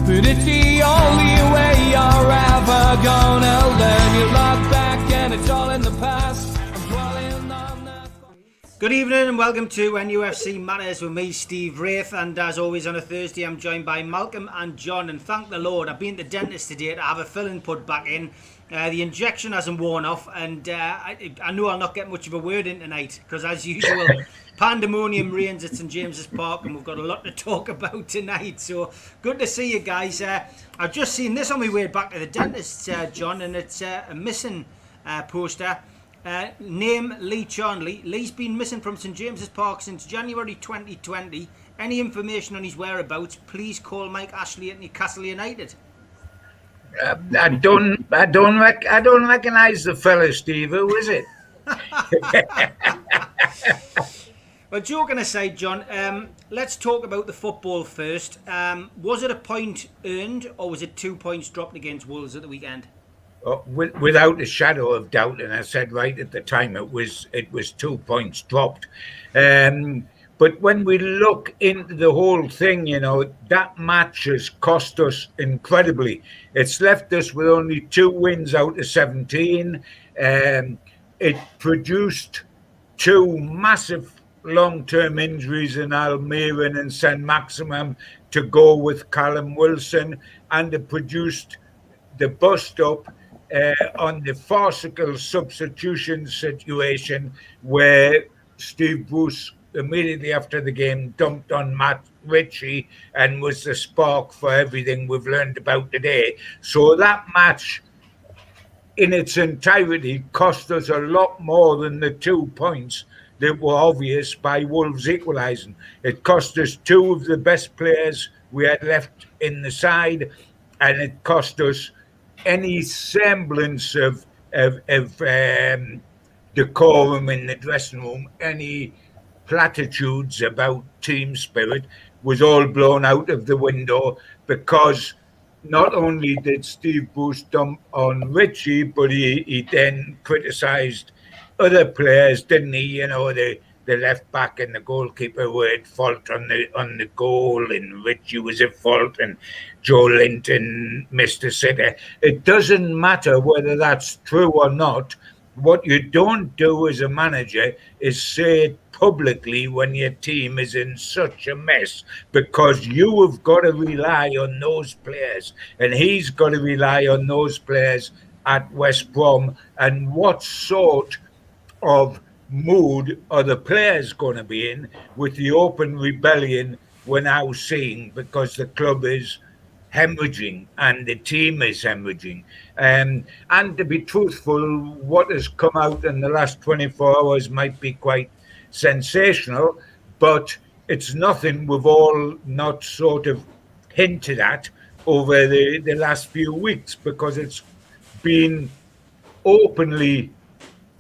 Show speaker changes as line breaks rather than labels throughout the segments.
But it's the only way you're ever gonna learn. You look back and it's all in the past. I'm dwelling on that.
Good evening and welcome to NUFC Matters with me, Steve Wraith, and as always on a Thursday I'm joined by Malcolm and John, and thank the Lord I've been to the dentist today to have a filling put back in. The injection hasn't worn off, and I know I'll not get much of a word in tonight because, as usual, pandemonium reigns at St James's Park, and we've got a lot to talk about tonight. So good to see you guys. I've just seen this on my way back to the dentist, John, and it's a missing poster. Name Lee Charnley. Lee's been missing from St James's Park since January 2020. Any information on his whereabouts, please call Mike Ashley at Newcastle United.
I don't recognise the fella, Steve. Who is it?
Well, joking aside, John, let's talk about the football first. Was it a point earned, or was it 2 points dropped against Wolves at the weekend?
Without a shadow of doubt, and I said right at the time it was 2 points dropped. But when we look into the whole thing, you know, that match has cost us incredibly. It's left us with only 2 wins out of 17. It produced 2 massive long-term injuries in Almiron and St Maximum to go with Callum Wilson, and it produced the bust-up on the farcical substitution situation where Steve Bruce immediately after the game dumped on Matt Ritchie and was the spark for everything we've learned about today. So that match in its entirety cost us a lot more than the 2 points that were obvious by Wolves equalising. It cost us 2 of the best players we had left in the side, and it cost us any semblance of decorum in the dressing room, any platitudes about team spirit was all blown out of the window, because not only did Steve Bruce dump on Ritchie, but he then criticised other players, didn't he? You know, the left back and the goalkeeper were at fault on the goal, and Ritchie was at fault, and Joe Linton missed a sitter. It doesn't matter whether that's true or not. What you don't do as a manager is say it publicly when your team is in such a mess, because you have got to rely on those players, and he's got to rely on those players at West Brom. And what sort of mood are the players going to be in with the open rebellion we're now seeing, because the club is hemorrhaging and the team is hemorrhaging. And to be truthful, what has come out in the last 24 hours might be quite sensational, but it's nothing we've all not sort of hinted at over the last few weeks, because it's been openly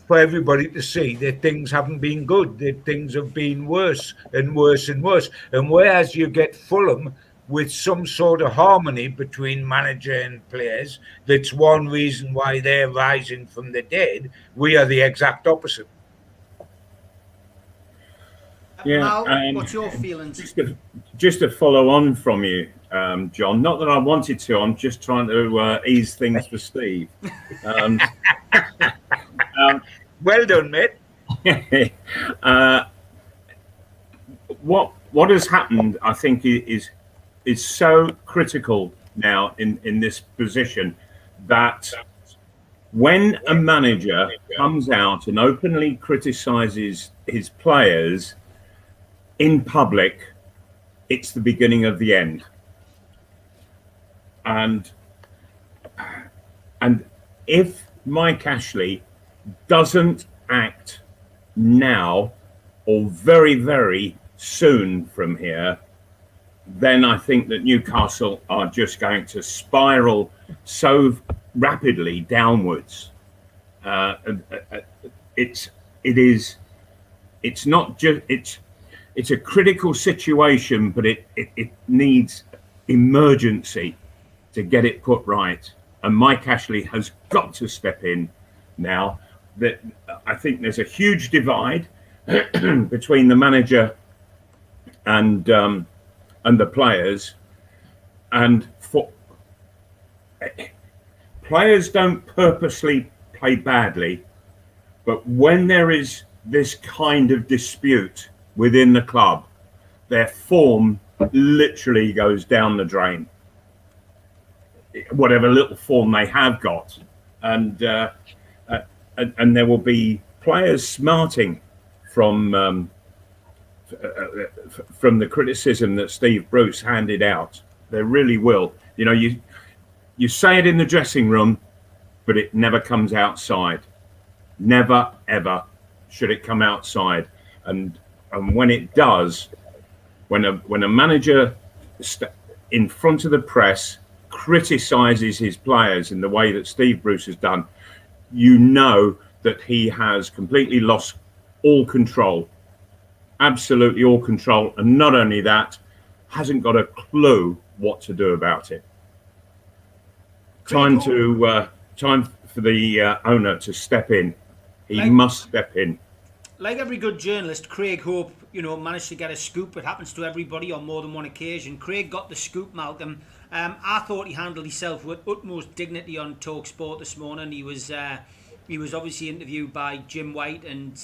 for everybody to see that things haven't been good, that things have been worse and worse and worse. And whereas you get Fulham with some sort of harmony between manager and players, that's one reason why they're rising from the dead, we are the exact opposite.
Yeah, Mal, what's your feelings?
Just to follow on from you, John, not that I wanted to, I'm just trying to ease things for Steve.
Well done, mate.
What has happened, I think, is so critical now in this position, that when a manager comes out and openly criticises his players in public, it's the beginning of the end. And if Mike Ashley doesn't act now or very, very soon from here, then I think that Newcastle are just going to spiral so rapidly downwards. It's a critical situation, but it needs emergency to get it put right. And Mike Ashley has got to step in now. That I think there's a huge divide between the manager and the players, And for players don't purposely play badly, but when there is this kind of dispute within the club, their form literally goes down the drain, whatever little form they have got. And there will be players smarting from the criticism that Steve Bruce handed out. There really will. You know, you say it in the dressing room, but it never comes outside. Never, ever should it come outside. And when it does, when a manager in front of the press criticises his players in the way that Steve Bruce has done, you know that he has completely lost all control, absolutely all control. And not only that, hasn't got a clue what to do about it. Time for the owner to step in. He must step in.
Like every good journalist, Craig Hope, managed to get a scoop. It happens to everybody on more than one occasion. Craig got the scoop, Malcolm. I thought he handled himself with utmost dignity on TalkSport this morning. He was obviously interviewed by Jim White and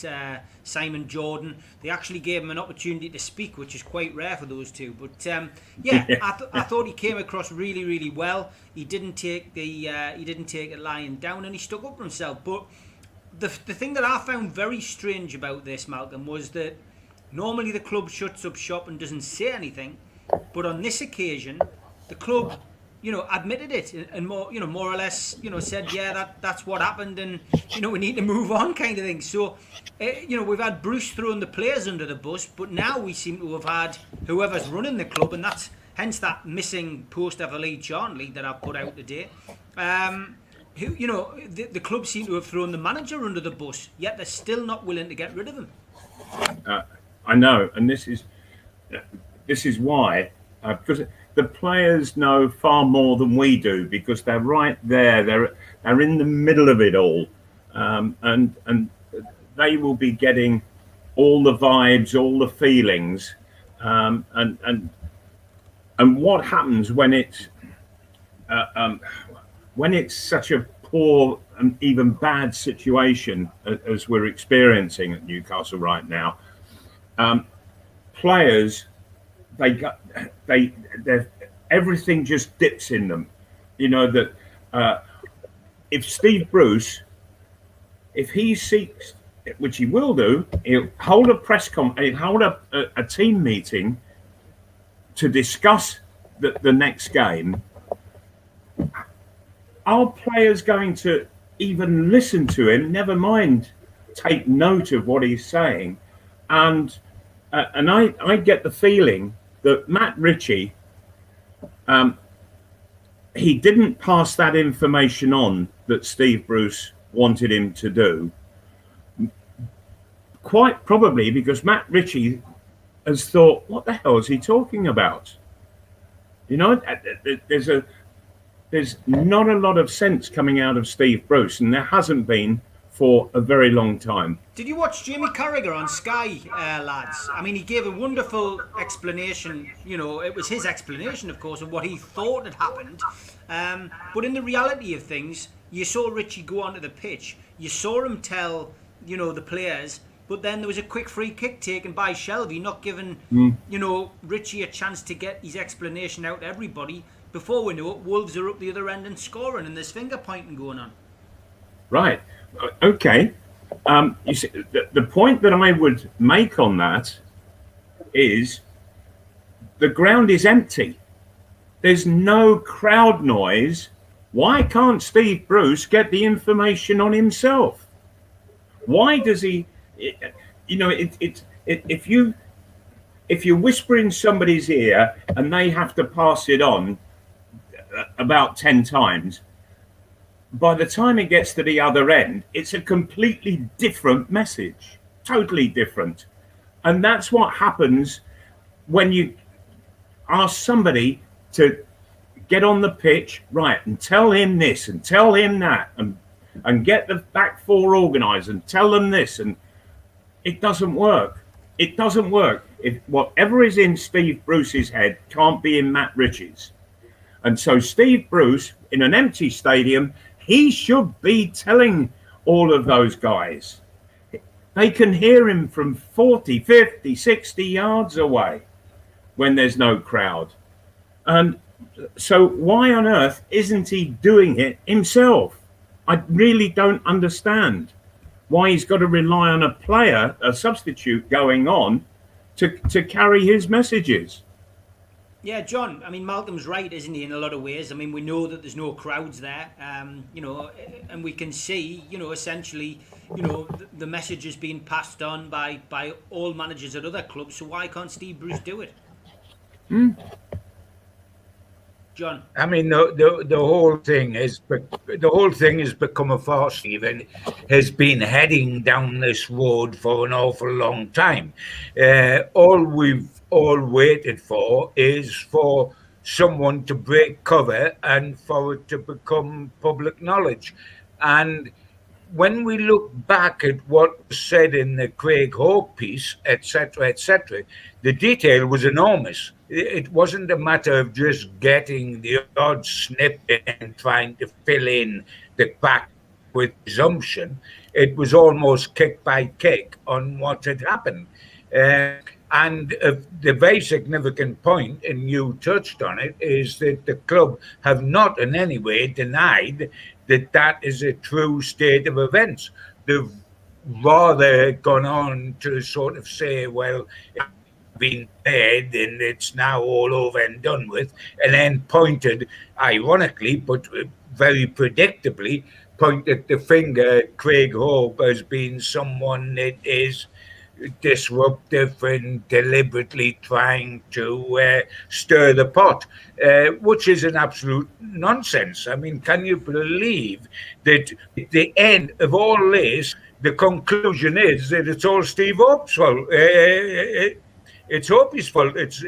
Simon Jordan. They actually gave him an opportunity to speak, which is quite rare for those two. But I thought he came across really, really well. He didn't take it lying down, and he stuck up for himself. But the thing that I found very strange about this, Malcolm, was that normally the club shuts up shop and doesn't say anything, but on this occasion, the club, admitted it and more or less, said, that's what happened, and we need to move on, kind of thing. So, we've had Bruce throwing the players under the bus, but now we seem to have had whoever's running the club, and that's hence that missing post of a lead chart lead that I put out today. The club seem to have thrown the manager under the bus, yet they're still not willing to get rid of him.
I know, and this is why, because the players know far more than we do, because they're right there. They're in the middle of it all, and they will be getting all the vibes, all the feelings, and what happens when it's such a poor and even bad situation as we're experiencing at Newcastle right now. Players, everything just dips in them. That if Steve Bruce, if he seeks, which he will do, he'll hold a he'll hold a team meeting to discuss the next game. Are players going to even listen to him? Never mind take note of what he's saying. And I get the feeling that Matt Ritchie, he didn't pass that information on that Steve Bruce wanted him to do. Quite probably because Matt Ritchie has thought, what the hell is he talking about? There's not a lot of sense coming out of Steve Bruce, and there hasn't been for a very long time.
Did you watch Jamie Carragher on Sky, lads? I mean, he gave a wonderful explanation. It was his explanation, of course, of what he thought had happened. But in the reality of things, you saw Ritchie go onto the pitch. You saw him tell, the players, but then there was a quick free kick taken by Shelby, not giving, Ritchie a chance to get his explanation out to everybody. Before we know it, Wolves are up the other end and scoring, and there's finger pointing going on.
Right. Okay. You see, the point that I would make on that is the ground is empty. There's no crowd noise. Why can't Steve Bruce get the information on himself? Why does he? If you whisper in somebody's ear and they have to pass it on about 10 times, by the time it gets to the other end, it's a completely different message, totally different. And that's what happens when you ask somebody to get on the pitch, right, and tell him this and tell him that, and get the back four organised and tell them this, and it doesn't work. It doesn't work. If whatever is in Steve Bruce's head can't be in Matt Ritchie's. And so Steve Bruce, in an empty stadium, he should be telling all of those guys. They can hear him from 40, 50, 60 yards away when there's no crowd. And so why on earth isn't he doing it himself? I really don't understand why he's got to rely on a player, a substitute going on to carry his messages.
Yeah, John, I mean, Malcolm's right, isn't he, in a lot of ways? I mean, we know that there's no crowds there, you know, and we can see, you know, essentially, you know, the message is being passed on by all managers at other clubs, so why can't Steve Bruce do it? John?
I mean, the whole thing has become a farce. Stephen has been heading down this road for an awful long time. All we've all waited for is for someone to break cover and for it to become public knowledge. And when we look back at what was said in the Craig Hope piece, etc., the detail was enormous. It wasn't a matter of just getting the odd snippet and trying to fill in the back with presumption. It was almost kick by kick on what had happened. And the very significant point, and you touched on it, is that the club have not in any way denied that that is a true state of events. They've rather gone on to sort of say, well, it's been paid and it's now all over and done with, and then pointed, ironically, but very predictably, pointed the finger at Craig Hope as being someone that is disruptive and deliberately trying to stir the pot, which is an absolute nonsense. I mean, can you believe that at the end of all this, the conclusion is that it's all Steve Hope's fault? It's Hope's fault. It's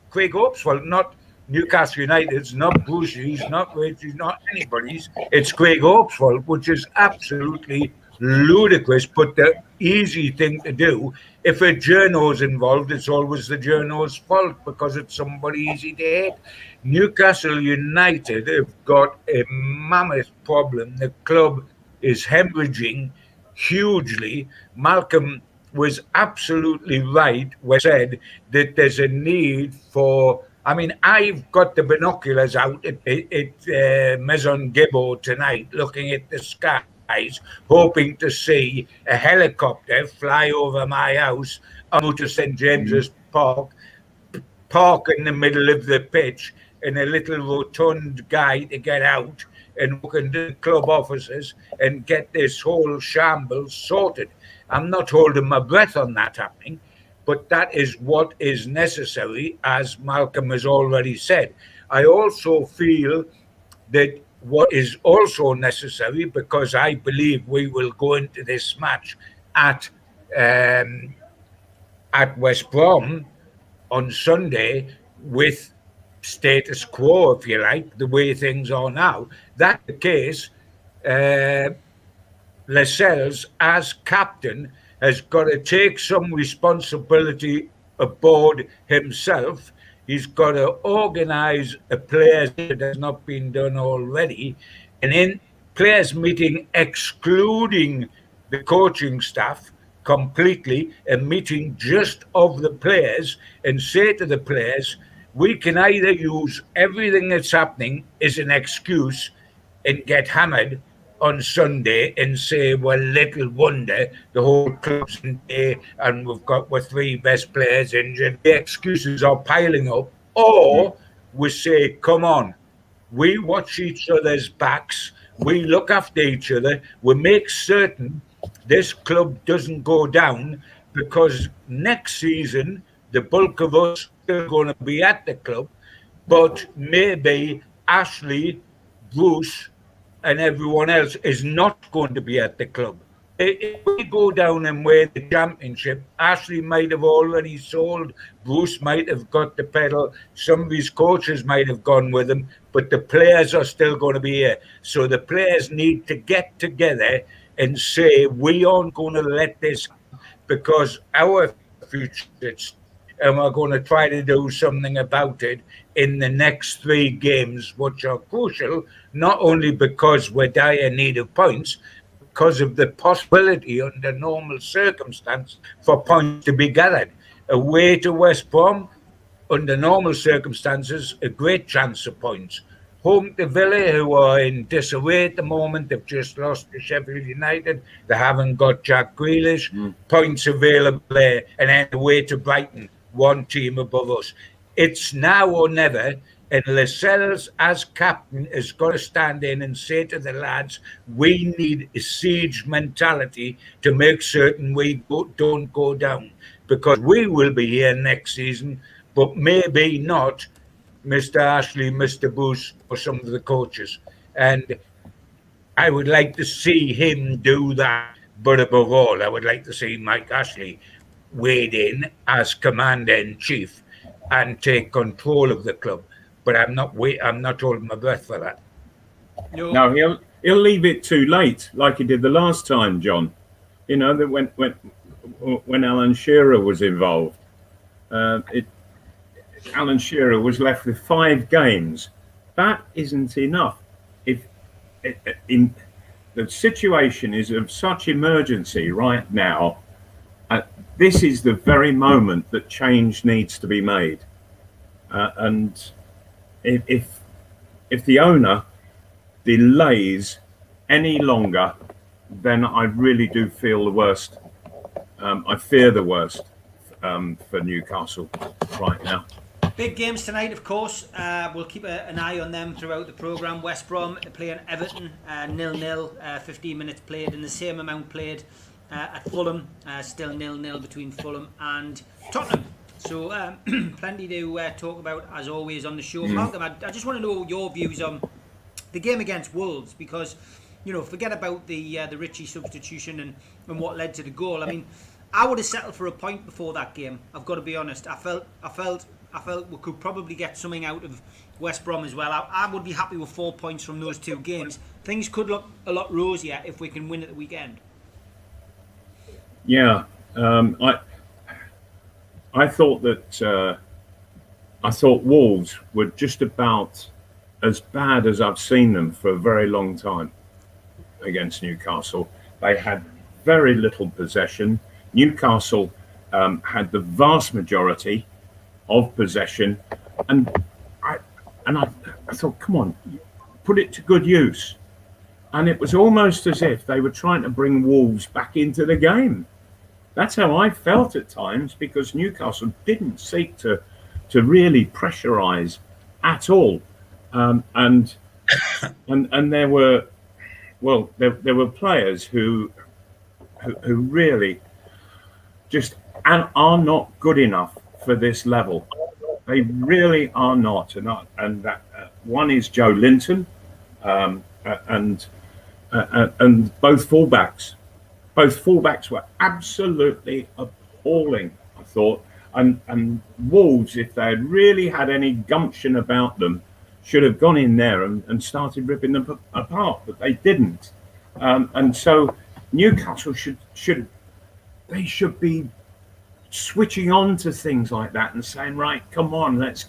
Craig Hope's fault, not Newcastle United's, not Bruce's, not Wraith's, not anybody's. It's Craig Hope's fault, which is absolutely ludicrous, but the easy thing to do. If a journo's involved, it's always the journo's fault because it's somebody easy to hate. Newcastle United have got a mammoth problem. The club is hemorrhaging hugely. Malcolm was absolutely right when he said that there's a need for, I mean, I've got the binoculars out at Maison Gibbo tonight looking at the sky, hoping to see a helicopter fly over my house out to St James's Park in the middle of the pitch, and a little rotund guy to get out and walk into the club offices and get this whole shambles sorted. I'm not holding my breath on that happening, but that is what is necessary, as Malcolm has already said. I also feel that what is also necessary, because I believe we will go into this match at West Brom on Sunday with status quo, if you like, the way things are now. That's the case. Lascelles, as captain, has got to take some responsibility aboard himself. He's got to organise a players that has not been done already, and in players meeting, excluding the coaching staff completely, a meeting just of the players, and say to the players, we can either use everything that's happening as an excuse and get hammered on Sunday and say, well, little wonder the whole club's in there and we've got our three best players injured. The excuses are piling up. Or we say, come on, we watch each other's backs, we look after each other, we make certain this club doesn't go down, because next season the bulk of us are still going to be at the club, but maybe Ashley, Bruce, and everyone else is not going to be at the club. If we go down and win the championship, Ashley might have already sold, Bruce might have got the pedal, some of his coaches might have gone with him, but the players are still going to be here. So the players need to get together and say, we aren't going to let this happen, because our future and we're going to try to do something about it in the next 3 games, which are crucial, not only because we're dire need of points, because of the possibility under normal circumstances for points to be gathered. Away to West Brom, under normal circumstances, a great chance of points. Home to Villa, who are in disarray at the moment. They've just lost to Sheffield United. They haven't got Jack Grealish. Points available there. And then away to Brighton, 1 team above us. It's now or never. And Lascelles, as captain, is going to stand in and say to the lads, we need a siege mentality to make certain we don't go down. Because we will be here next season, but maybe not Mr. Ashley, Mr. Bruce, or some of the coaches. And I would like to see him do that. But above all, I would like to see Mike Ashley wade in as commander-in-chief and take control of the club. But I'm not holding my breath for that.
No, he'll leave it too late, like he did the last time, John. You know, that when Alan Shearer was involved, Alan Shearer was left with 5 games. That isn't enough. If the situation is of such emergency right now, this is the very moment that change needs to be made. And if the owner delays any longer, then I really do feel the worst. I fear the worst for Newcastle right now.
Big games tonight, of course. We'll keep an eye on them throughout the programme. West Brom playing Everton, 0-0, 15 minutes played, and the same amount played at Fulham, still 0-0 between Fulham and Tottenham. So plenty to talk about, as always, on the show. Malcolm, I just want to know your views on the game against Wolves, because, you know, forget about the Ritchie substitution and what led to the goal. I mean, I would have settled for a point before that game. I've got to be honest. I felt we could probably get something out of West Brom as well. I would be happy with 4 points from those 2 games. Things could look a lot rosier if we can win at the weekend.
Yeah, I thought that Wolves were just about as bad as I've seen them for a very long time against Newcastle. They had very little possession. Newcastle had the vast majority of possession, and I thought, come on, put it to good use. And it was almost as if they were trying to bring Wolves back into the game. That's how I felt at times, because Newcastle didn't seek to really pressurise at all, and there were players who really just are not good enough for this level. They really are not, and that one is Joe Linton, and both fullbacks. Both fullbacks were absolutely appalling, I thought. And Wolves, if they had really had any gumption about them, should have gone in there and started ripping them apart, but they didn't. And so Newcastle should be switching on to things like that and saying, right, come on, let's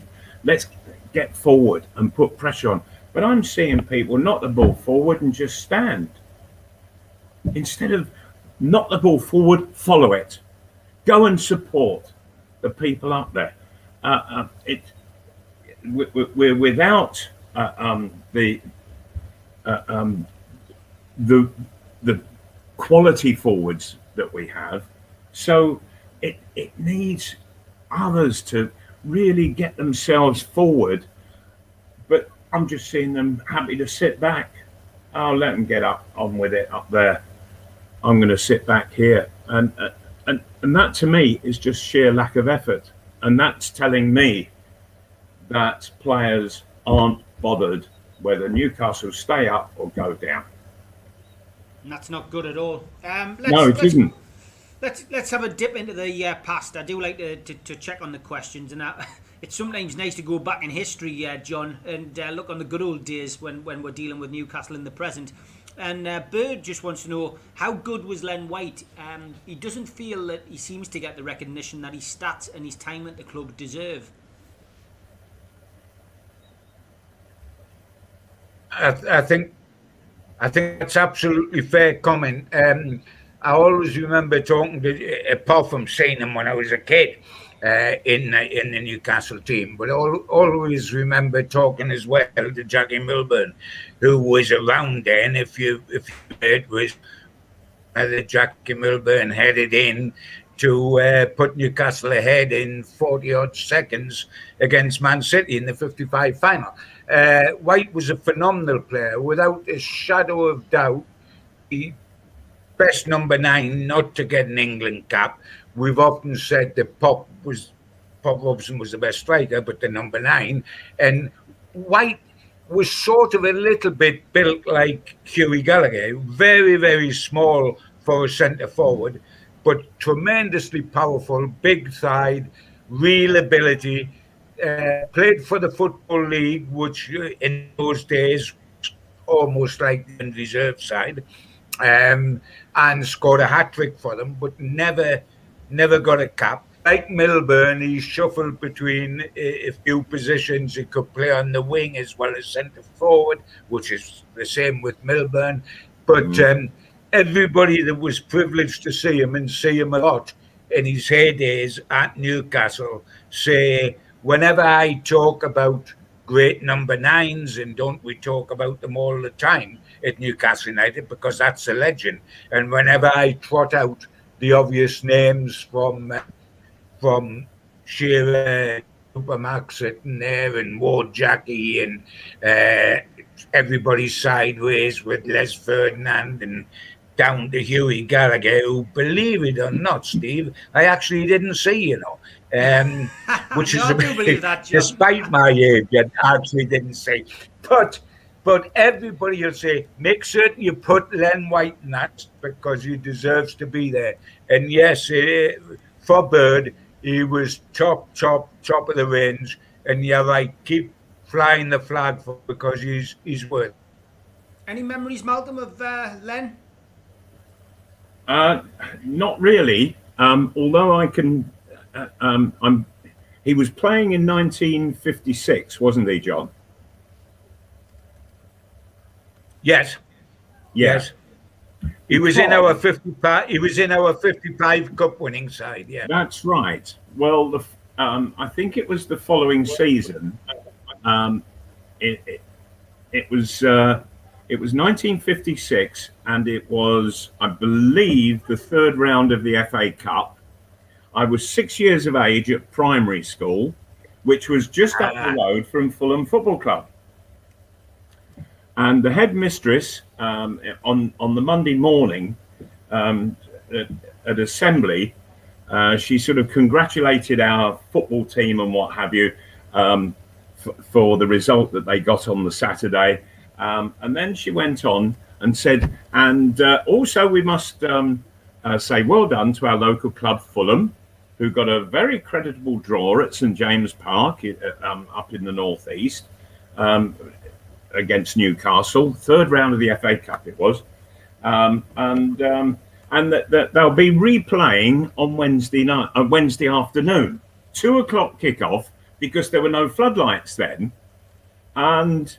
get forward and put pressure on. But I'm seeing people knock the ball forward and just stand. Instead of knock the ball forward, follow it. Go and support the people up there. We're without the quality forwards that we have, so it needs others to really get themselves forward. But I'm just seeing them happy to sit back. I'll let them get on with it up there. I'm going to sit back here, and that to me is just sheer lack of effort, and that's telling me that players aren't bothered whether Newcastle stay up or go down.
And that's not good at all.
No, it isn't.
Let's have a dip into the past. I do like to check on the questions, and it's sometimes nice to go back in history, John, and look on the good old days when we're dealing with Newcastle in the present. And Bird just wants to know, how good was Len White? He doesn't feel that he seems to get the recognition that his stats and his time at the club deserve.
I think that's absolutely fair comment. I always remember talking to, apart from seeing him when I was a kid, in the Newcastle team, but always remember talking as well to Jackie Milburn, who was around then. If you heard, was that Jackie Milburn headed in to put Newcastle ahead in 40 odd seconds against Man City in the 55 final. White was a phenomenal player, without a shadow of doubt. He best number 9 not to get an England cap. We've often said that Pop Robson was the best striker, but the number 9. And White was sort of a little bit built like Hughie Gallagher, very, very small for a centre forward, but tremendously powerful, big thighed, real ability. Played for the Football League, which in those days was almost like the reserve side. And scored a hat-trick for them, but never got a cap. Like Milburn, he shuffled between a few positions. He could play on the wing as well as centre forward, which is the same with Milburn. But everybody that was privileged to see him, and see him a lot in his heydays at Newcastle, say, whenever I talk about great number 9s, and don't we talk about them all the time at Newcastle United, because that's a legend. And whenever I trot out the obvious names from Shearer, Supermac sitting there, and Ward Jackie, and everybody sideways with Les Ferdinand, and down to Hughie Gallagher, who, believe it or not, Steve, I actually didn't see, which is a bit, despite my age, I actually didn't see. But everybody will say, make certain you put Len White in that, because he deserves to be there. And yes, for Bird, he was top of the range. And you're right, keep flying the flag for, because he's worth.
Any memories, Malcolm, of Len?
Not really. Although I can, he was playing in 1956, wasn't he, John?
Yes. He was in our 55. He was in our 55 cup winning side. Yeah,
that's right. Well, I think it was the following season. It was 1956, and it was, I believe, the third round of the FA Cup. I was 6 years of age at primary school, which was just up the road from Fulham Football Club. And the headmistress on the Monday morning at assembly, she sort of congratulated our football team and what have you for the result that they got on the Saturday. And then she went on and said, and also we must say well done to our local club, Fulham, who got a very creditable draw at St James Park up in the northeast. Against Newcastle, third round of the FA Cup it was, and that they'll be replaying on Wednesday afternoon, 2:00 kickoff, because there were no floodlights then, and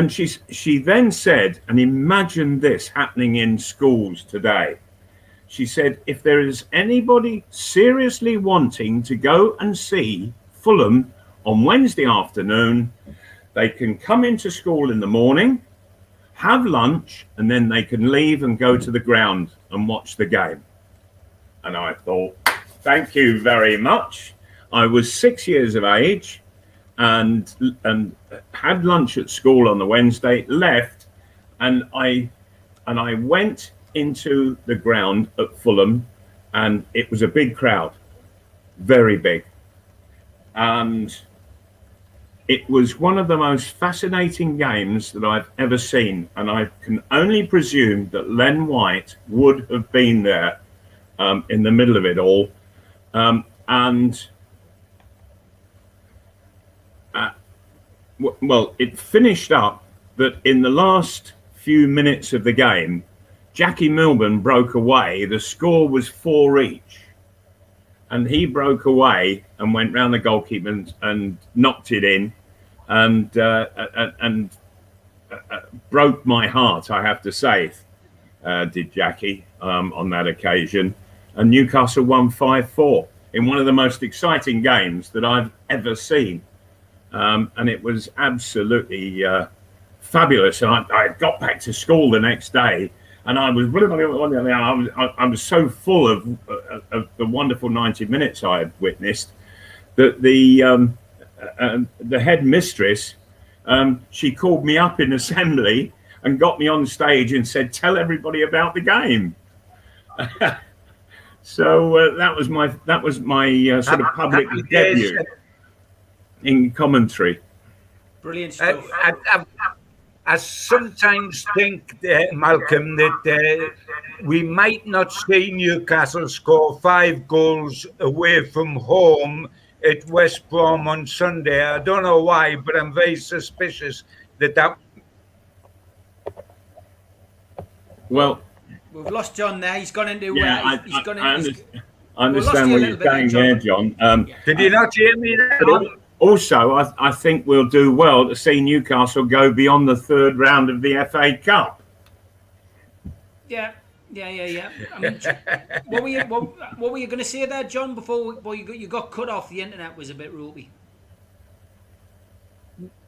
she then said, and imagine this happening in schools today. She said, if there is anybody seriously wanting to go and see Fulham on Wednesday afternoon, they can come into school in the morning, have lunch, and then they can leave and go to the ground and watch the game. And I thought, thank you very much. I was 6 years of age and had lunch at school on the Wednesday, left, and I went into the ground at Fulham, and it was a big crowd, very big. And it was one of the most fascinating games that I've ever seen, and I can only presume that Len White would have been there in the middle of it all. Well, it finished up that in the last few minutes of the game, Jackie Milburn broke away. The score was 4 each. And he broke away and went round the goalkeeper and knocked it in and broke my heart, I have to say, did Jackie on that occasion. And Newcastle won 5-4 in one of the most exciting games that I've ever seen. And it was absolutely fabulous. And I got back to school the next day, and I was so full of the wonderful 90 minutes I had witnessed that the head mistress, she called me up in assembly and got me on stage and said, "Tell everybody about the game." So that was my sort of public debut in commentary.
Brilliant stuff.
I sometimes think, Malcolm, that we might not see Newcastle score 5 goals away from home at West Brom on Sunday. I don't know why, but I'm very suspicious that.
Well,
we've lost John there. He's gone into.
Yeah,
I
understand what you're saying there, John.
Did you not hear me there?
Also, I think we'll do well to see Newcastle go beyond the 3rd round of the FA Cup.
Yeah. I mean, what were you going to say there, John? Before you got cut off, the internet was a bit ropey.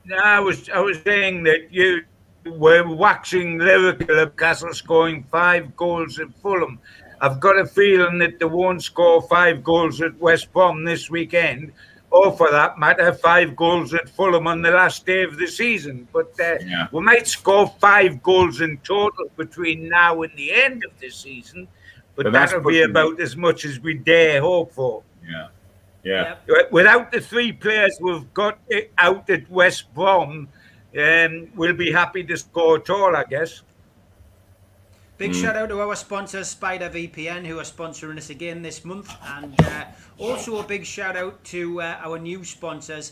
No, I was saying that you were waxing lyrical of Newcastle scoring 5 goals at Fulham. I've got a feeling that they won't score 5 goals at West Brom this weekend, or for that matter, 5 goals at Fulham on the last day of the season. But we might score 5 goals in total between now and the end of the season, but that'll be about as much as we dare hope for.
Yeah.
Without the 3 players we've got out at West Brom, we'll be happy to score at all, I guess.
Big shout out to our sponsor Spider VPN, who are sponsoring us again this month, and also a big shout out to our new sponsors,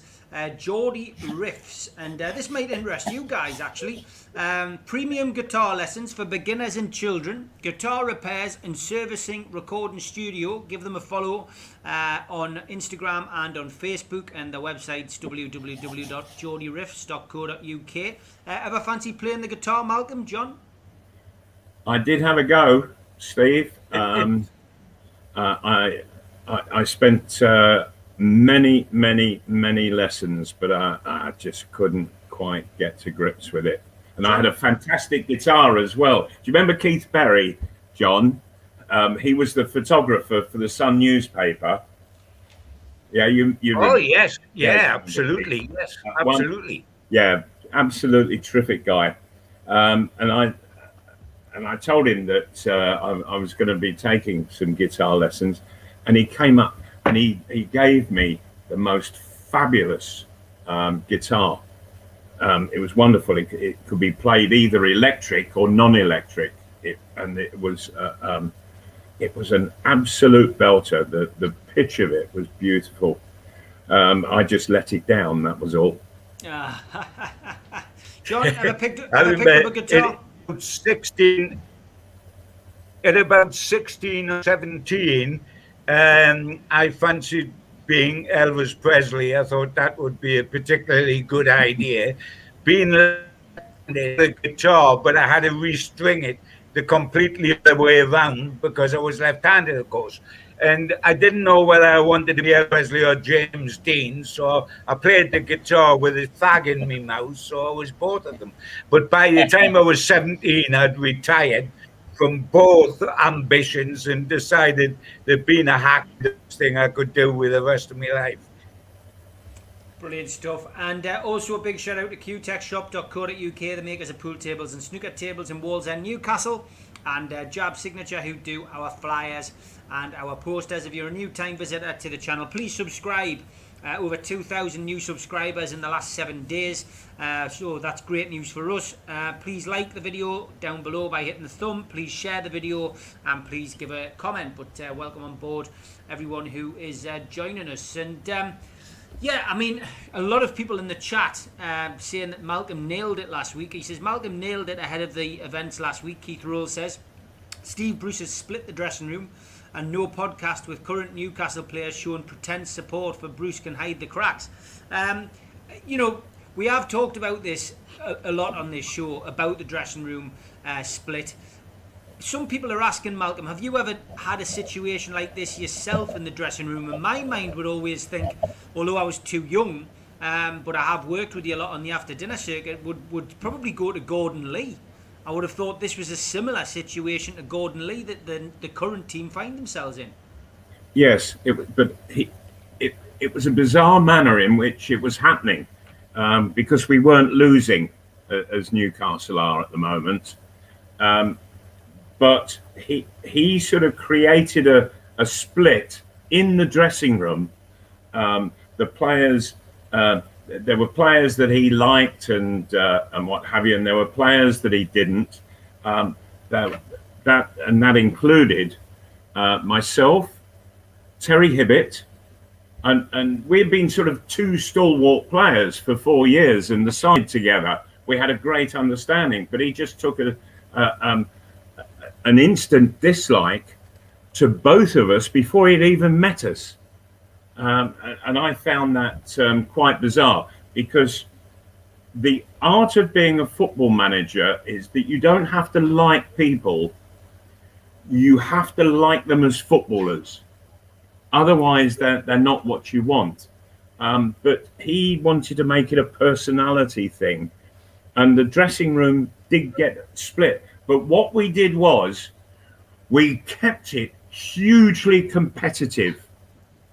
Geordie Riffs, and this might interest you guys actually. Premium guitar lessons for beginners and children, guitar repairs and servicing, recording studio. Give them a follow on Instagram and on Facebook, and their website's www.geordieriffs.co.uk. Ever fancy playing the guitar, Malcolm, John?
I did have a go, Steve. I spent many lessons, but I just couldn't quite get to grips with it. And I had a fantastic guitar as well. Do you remember Keith Berry, John? He was the photographer for the Sun newspaper. Yeah, you.
Oh yes, yeah, absolutely, yes, absolutely.
Absolutely terrific guy. And I told him that I was going to be taking some guitar lessons, and he came up and he gave me the most fabulous guitar. It was wonderful. It could be played either electric or non-electric, and it was an absolute belter. The pitch of it was beautiful. I just let it down. That was all.
John, ever picked up a guitar?
At about 16 or 17, I fancied being Elvis Presley. I thought that would be a particularly good idea. Being a guitar, but I had to restring it the completely other way around because I was left-handed, of course. And I didn't know whether I wanted to be Elvis Presley or James Dean, so I played the guitar with a fag in my mouth, so I was both of them. But by the time I was 17, I'd retired from both ambitions and decided that being a hack was the thing I could do with the rest of my life.
Brilliant stuff. And also a big shout out to qtechshop.co.uk, the makers of pool tables and snooker tables in Wallsend, Newcastle, and Jab Signature, who do our flyers and our posters. If you're a new time visitor to the channel, please subscribe. Over 2,000 new subscribers in the last 7 days, so that's great news for us. Please like the video down below by hitting the thumb. Please share the video and please give a comment. But welcome on board everyone who is joining us. And Yeah, I mean, a lot of people in the chat saying that Malcolm nailed it last week. He says Malcolm nailed it ahead of the events last week. Keith Rowell says Steve Bruce has split the dressing room, and no podcast with current Newcastle players showing pretend support for Bruce can hide the cracks. You know, we have talked about this a lot on this show, about the dressing room split. Some people are asking, Malcolm, have you ever had a situation like this yourself in the dressing room? And my mind would always think, although I was too young, but I have worked with you a lot on the after dinner circuit, would probably go to Gordon Lee. I would have thought this was a similar situation to Gordon Lee that the current team find themselves in.
Yes, but it was a bizarre manner in which it was happening, because we weren't losing as Newcastle are at the moment. But he sort of created a split in the dressing room. The players, there were players that he liked and what have you, and there were players that he didn't. That included myself, Terry Hibbett, and we'd been sort of two stalwart players for 4 years in the side together. We had a great understanding, but he just took an instant dislike to both of us before he'd even met us. And I found that quite bizarre, because the art of being a football manager is that you don't have to like people, you have to like them as footballers. Otherwise, they're not what you want. But he wanted to make it a personality thing, and the dressing room did get split. But what we did was we kept it hugely competitive.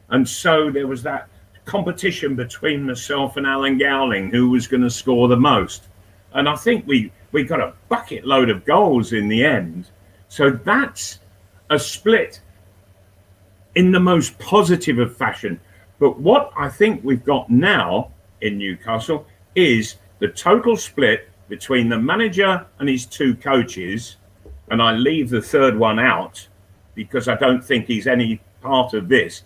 And so there was that competition between myself and Alan Gowling, who was going to score the most. And I think we got a bucket load of goals in the end. So that's a split in the most positive of fashion. But what I think we've got now in Newcastle is the total split between the manager and his two coaches, and I leave the third one out because I don't think he's any part of this.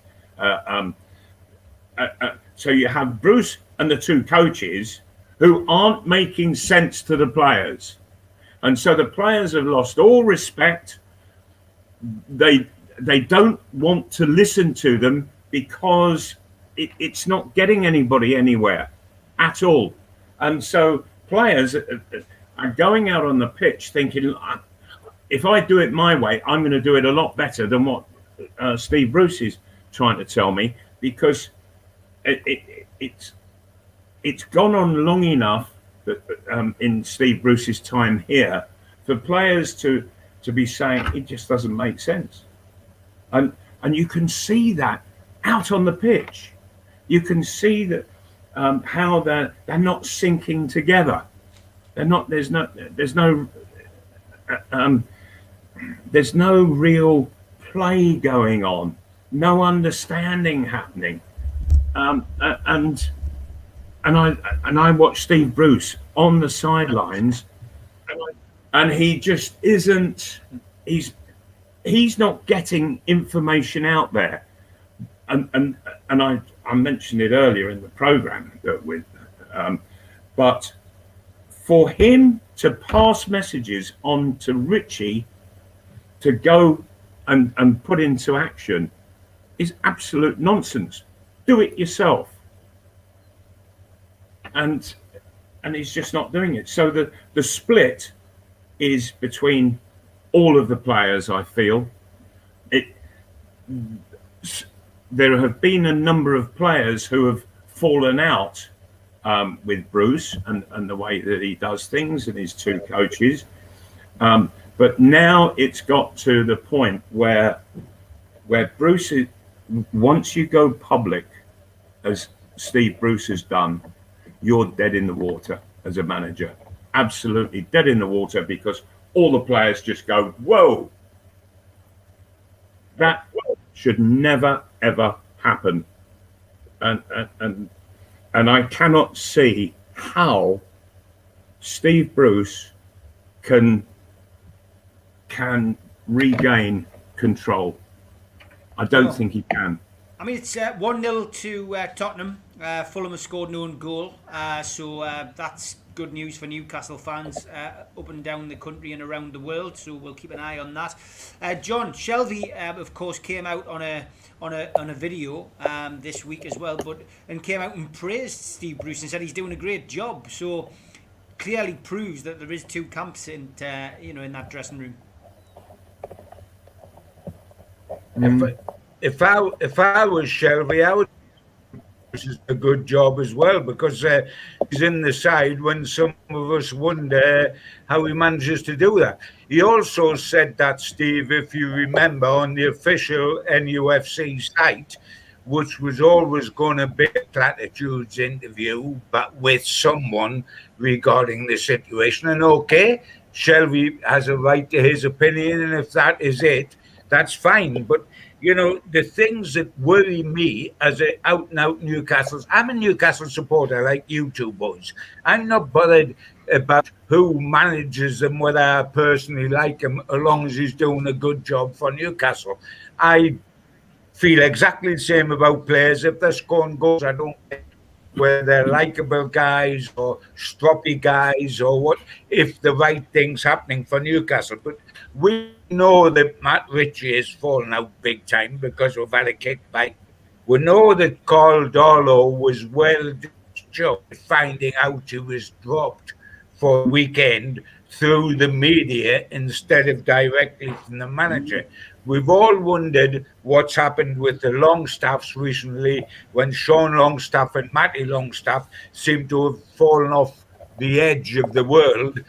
So you have Bruce and the two coaches who aren't making sense to the players, and so the players have lost all respect. They don't want to listen to them because it's not getting anybody anywhere at all, and so players are going out on the pitch thinking, if I do it my way, I'm going to do it a lot better than what Steve Bruce is trying to tell me, because it's gone on long enough that, in Steve Bruce's time here, for players to be saying it just doesn't make sense, and you can see that out on the pitch. You can see that. How they're not syncing together. There's no real play going on, no understanding happening. And I watched Steve Bruce on the sidelines, and he just isn't. He's not getting information out there, and I mentioned it earlier in the program but for him to pass messages on to Richie to go and put into action is absolute nonsense. Do it yourself. And he's just not doing it. So the split is between all of the players, I feel. There have been a number of players who have fallen out with Bruce and the way that he does things and his two coaches. But now it's got to the point where Bruce is, once you go public, as Steve Bruce has done, you're dead in the water as a manager. Absolutely dead in the water, because all the players just go, whoa. That should never, ever happen. And I cannot see how Steve Bruce can regain control. I don't think he can.
I mean, it's 1-0 to Tottenham. Fulham have scored an own goal, so that's good news for Newcastle fans up and down the country and around the world. So we'll keep an eye on that. John, Shelby, of course, came out on a video this week as well, and came out and praised Steve Bruce and said he's doing a great job. So clearly proves that there is two camps in that dressing room.
If I was Shelby, I would. This is a good job as well, because he's in the side when some of us wonder how he manages to do that. He also said that, Steve, if you remember, on the official NUFC site, which was always going to be a platitudes interview, but with someone regarding the situation. And okay, Shelby has a right to his opinion, and if that is it, that's fine. But you know, the things that worry me as an out-and-out Newcastle, I'm a Newcastle supporter like you two boys. I'm not bothered about who manages them, whether I personally like him, as long as he's doing a good job for Newcastle. I feel exactly the same about players. If they're scoring goals, I don't care whether they're likeable guys or stroppy guys or what, if the right thing's happening for Newcastle. But we know that Matt Ritchie has fallen out big time because we've had a kickback. We know that Carl Darlow was well discharged, finding out he was dropped for a weekend through the media instead of directly from the manager. We've all wondered what's happened with the Longstaffs recently, when Sean Longstaff and Matty Longstaff seem to have fallen off the edge of the world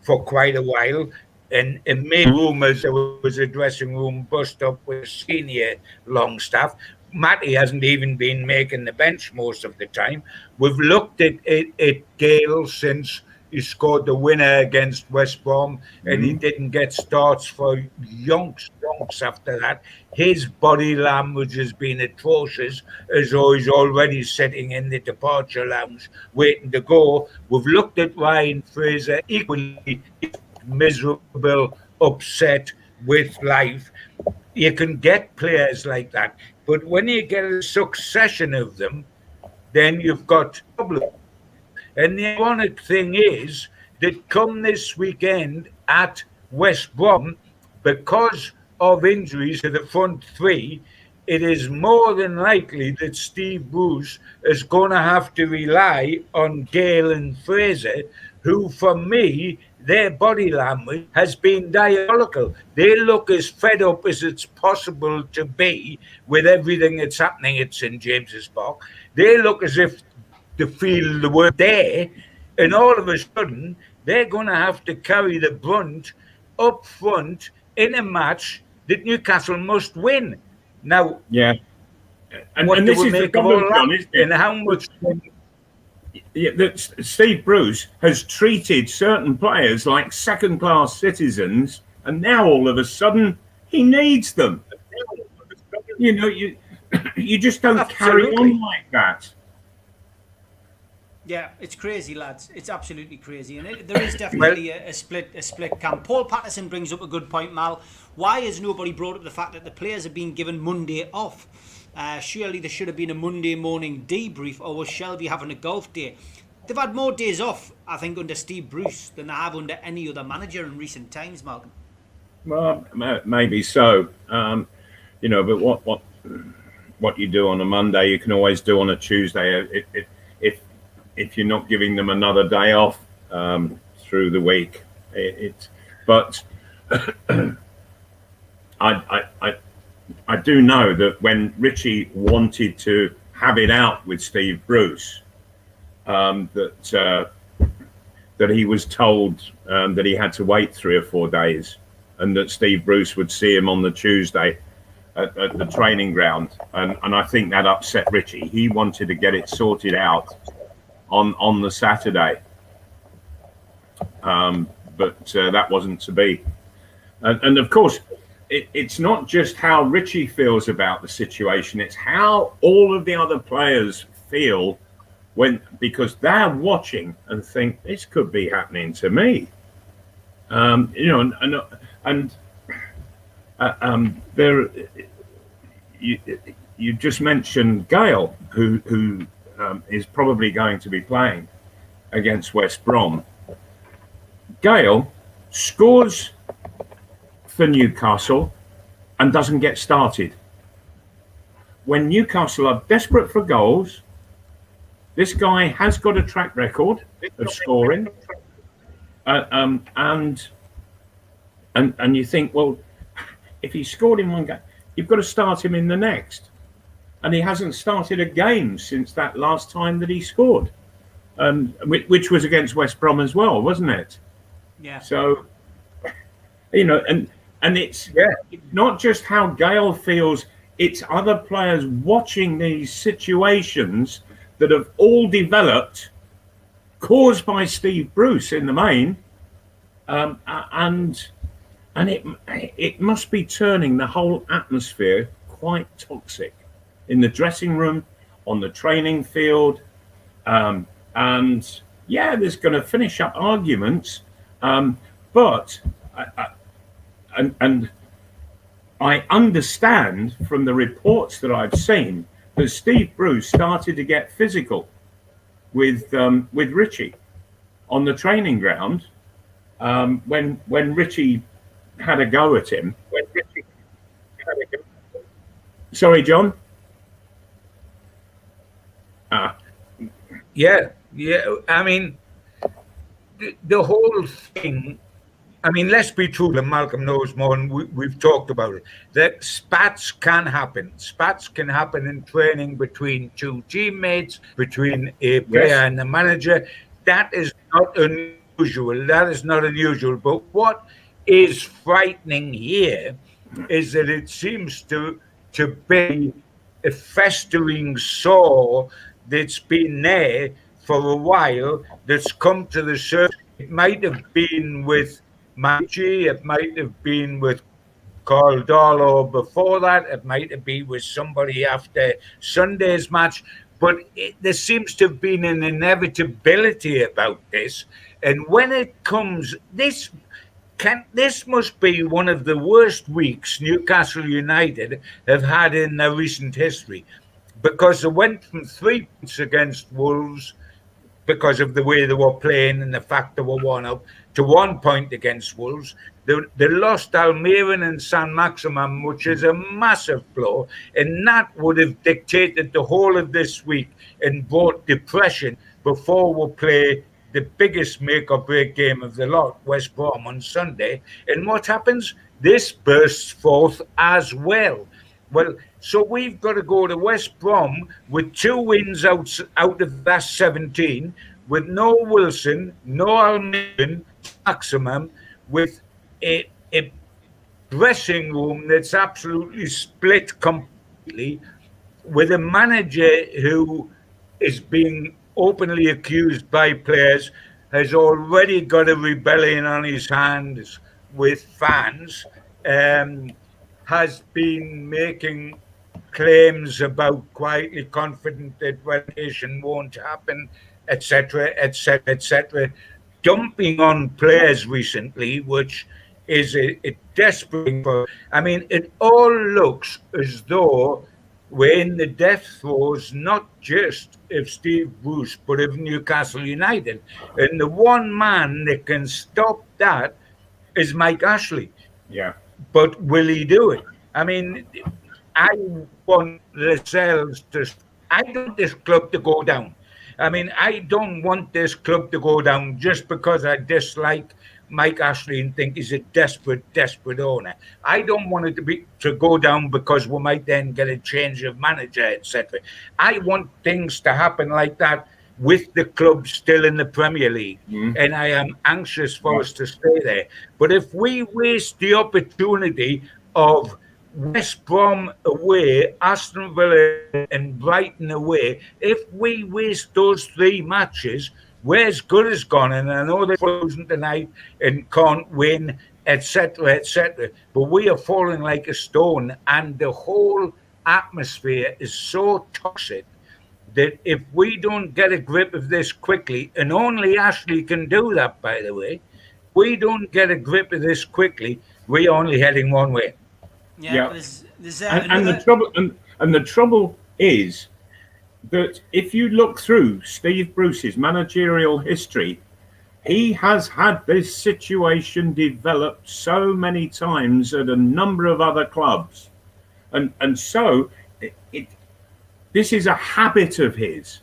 for quite a while. And made rumours there was a dressing room bust up with senior Longstaff. Matty hasn't even been making the bench most of the time. We've looked at Gale since he scored the winner against West Brom, and he didn't get starts for yonks after that. His body language has been atrocious, as though he's already sitting in the departure lounge waiting to go. We've looked at Ryan Fraser, equally miserable, upset with life. You can get players like that, but when you get a succession of them, then you've got problems. And the ironic thing is that come this weekend at West Brom, because of injuries to the front three, it is more than likely that Steve Bruce is going to have to rely on Gale and Fraser, who, for me, their body language has been diabolical. They look as fed up as it's possible to be with everything that's happening at St. James's Park. They look as if to feel the word there, and all of a sudden they're going to have to carry the brunt up front in a match that Newcastle must win. Now,
yeah, and
what
this
do we
is the
make of all
problem, John,
that?
isn't it?
And how much?
Yeah, that Steve Bruce has treated certain players like second-class citizens, and now all of a sudden he needs them. You know, you just don't carry on like that.
Yeah, it's crazy, lads. It's absolutely crazy, and there is definitely a split camp. Paul Patterson brings up a good point, Mal. Why has nobody brought up the fact that the players have been given Monday off? Surely there should have been a Monday morning debrief, or was Shelby having a golf day? They've had more days off, I think, under Steve Bruce than they have under any other manager in recent times, Malcolm.
Well, maybe so. You know, but what you do on a Monday, you can always do on a Tuesday. If you're not giving them another day off through the week, but I do know that when Richie wanted to have it out with Steve Bruce, that he was told that he had to wait 3 or 4 days, and that Steve Bruce would see him on the Tuesday at the training ground, and I think that upset Richie. He wanted to get it sorted out on the Saturday, but that wasn't to be. And of course, it's not just how Richie feels about the situation, it's how all of the other players feel because they're watching and think this could be happening to me. You know, and there you just mentioned Gale, who is probably going to be playing against West Brom. Gale scores for Newcastle and doesn't get started. When Newcastle are desperate for goals, this guy has got a track record of scoring, and you think, well, if he scored in one game, you've got to start him in the next, and he hasn't started a game since that last time that he scored, which was against West Brom as well, wasn't it?
Yeah.
So, and it's not just how Gale feels; it's other players watching these situations that have all developed, caused by Steve Bruce in the main, and it must be turning the whole atmosphere quite toxic in the dressing room, on the training field, and there's going to finish up arguments, but I understand from the reports that I've seen that Steve Bruce started to get physical with Richie on the training ground when Richie had a go at him. Sorry, John.
Yeah. I mean, the whole thing. I mean, let's be true, and Malcolm knows more, and we've talked about it, that spats can happen. Spats can happen in training between two teammates, between a player and the manager. That is not unusual. But what is frightening here is that it seems to be a festering sore that's been there for a while, that's come to the surface. It might have been with Maggi, it might have been with Carl Darlow before that, it might have been with somebody after Sunday's match, but there seems to have been an inevitability about this. And when it comes, this must be one of the worst weeks Newcastle United have had in their recent history, because they went from 3 points against Wolves because of the way they were playing and the fact they were 1-up, to 1 point against Wolves. They lost Almiron and San Maximum, which is a massive blow, and that would have dictated the whole of this week and brought depression before we play the biggest make or break game of the lot, West Brom, on Sunday. And what happens? This bursts forth as well. Well, so we've got to go to West Brom with 2 wins out of the last 17, with no Wilson, no Almiron, maximum, with a dressing room that's absolutely split completely, with a manager who is being openly accused by players, has already got a rebellion on his hands with fans, has been making claims about quietly confident that relegation won't happen, etc., etc., etc., dumping on players recently, which is a desperate for. I mean, it all looks as though we're in the death throes, not just of Steve Bruce, but of Newcastle United. And the one man that can stop that is Mike Ashley.
Yeah.
But will he do it? I mean, I want I want this club to go down. I mean, I don't want this club to go down just because I dislike Mike Ashley and think he's a desperate owner. I don't want it to go down because we might then get a change of manager, etc. I want things to happen like that with the club still in the Premier League, and I am anxious for us to stay there. But if we waste the opportunity of West Brom away, Aston Villa and Brighton away, if we waste those 3 matches, we're as good as gone. And I know they're losing tonight and can't win, etc., etc. But we are falling like a stone, and the whole atmosphere is so toxic that if we don't get a grip of this quickly, and only Ashley can do that, by the way, we don't get a grip of this quickly, we're only heading one way.
Yeah.
And the trouble, And the trouble is that if you look through Steve Bruce's managerial history, he has had this situation developed so many times at a number of other clubs. And so this is a habit of his,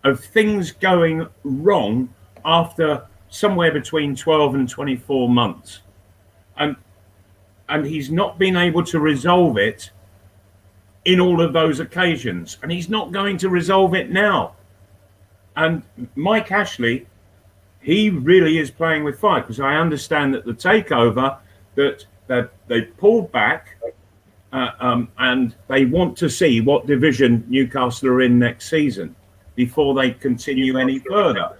of things going wrong after somewhere between 12 and 24 months. And he's not been able to resolve it in all of those occasions. And he's not going to resolve it now. And Mike Ashley, he really is playing with fire, because I understand that the takeover, that they pulled back and they want to see what division Newcastle are in next season before they continue any further.